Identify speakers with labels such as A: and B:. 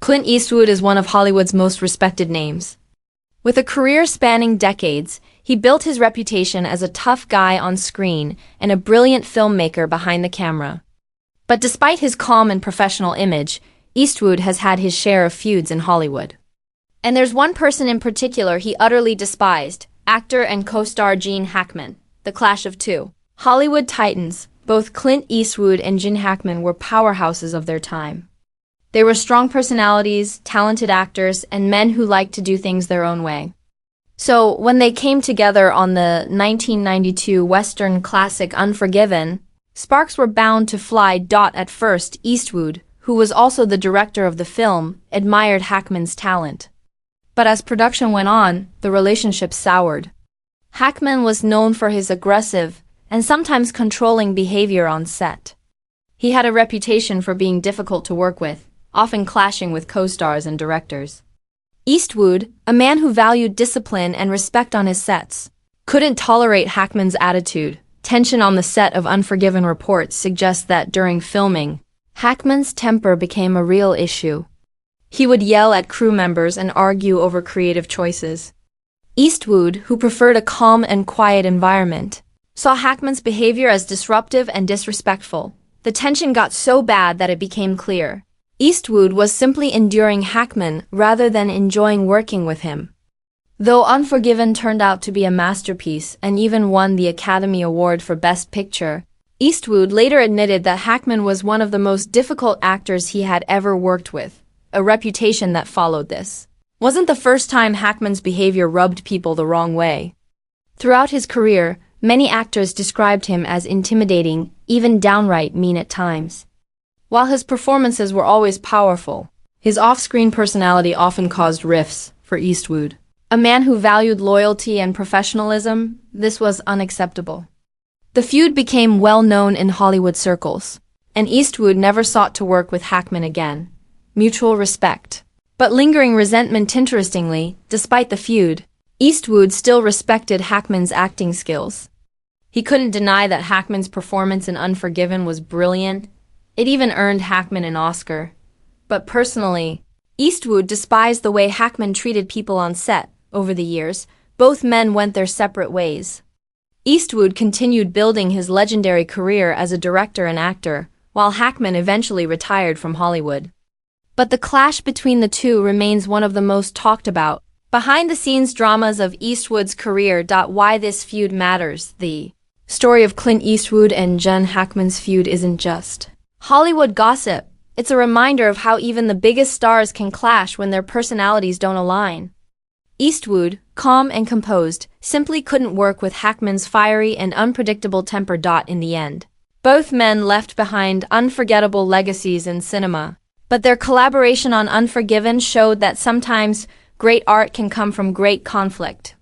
A: Clint Eastwood is one of Hollywood's most respected names. With a career spanning decades, he built his reputation as a tough guy on screen and a brilliant filmmaker behind the camera. But despite his calm and professional image, Eastwood has had his share of feuds in Hollywood. And there's one person in particular he utterly despised, actor and co-star Gene Hackman. The clash of two Hollywood titans, both Clint Eastwood and Gene Hackman were powerhouses of their time. They were strong personalities, talented actors, and men who liked to do things their own way. So, when they came together on the 1992 Western classic Unforgiven, sparks were bound to fly. At first, Eastwood, who was also the director of the film, admired Hackman's talent. But as production went on, the relationship soured. Hackman was known for his aggressive and sometimes controlling behavior on set. He had a reputation for being difficult to work with, often clashing with co-stars and directors. Eastwood, a man who valued discipline and respect on his sets, couldn't tolerate Hackman's attitude. Tension on the set of Unforgiven reports suggest that during filming, Hackman's temper became a real issue. He would yell at crew members and argue over creative choices. Eastwood, who preferred a calm and quiet environment, saw Hackman's behavior as disruptive and disrespectful. The tension got so bad that it became clear Eastwood was simply enduring Hackman rather than enjoying working with him. Though Unforgiven turned out to be a masterpiece and even won the Academy Award for Best Picture, Eastwood later admitted that Hackman was one of the most difficult actors he had ever worked with, a reputation that followed this. Wasn't the first time Hackman's behavior rubbed people the wrong way. Throughout his career, many actors described him as intimidating, even downright mean at times. While his performances were always powerful, his off-screen personality often caused rifts for Eastwood. A man who valued loyalty and professionalism, this was unacceptable. The feud became well known in Hollywood circles, and Eastwood never sought to work with Hackman again. Mutual respect. But lingering resentment. Interestingly, despite the feud, Eastwood still respected Hackman's acting skills. He couldn't deny that Hackman's performance in Unforgiven was brilliant. It even earned Hackman an Oscar. But personally, Eastwood despised the way Hackman treated people on set. Over the years, both men went their separate ways. Eastwood continued building his legendary career as a director and actor, while Hackman eventually retired from Hollywood. But the clash between the two remains one of the most talked about, behind-the-scenes dramas of Eastwood's career. Why this feud matters. The story of Clint Eastwood and Gene Hackman's feud isn't just Hollywood gossip. It's a reminder of how even the biggest stars can clash when their personalities don't align. Eastwood, calm and composed, simply couldn't work with Hackman's fiery and unpredictable temper. In the end, both men left behind unforgettable legacies in cinema. But their collaboration on Unforgiven showed that sometimes great art can come from great conflict.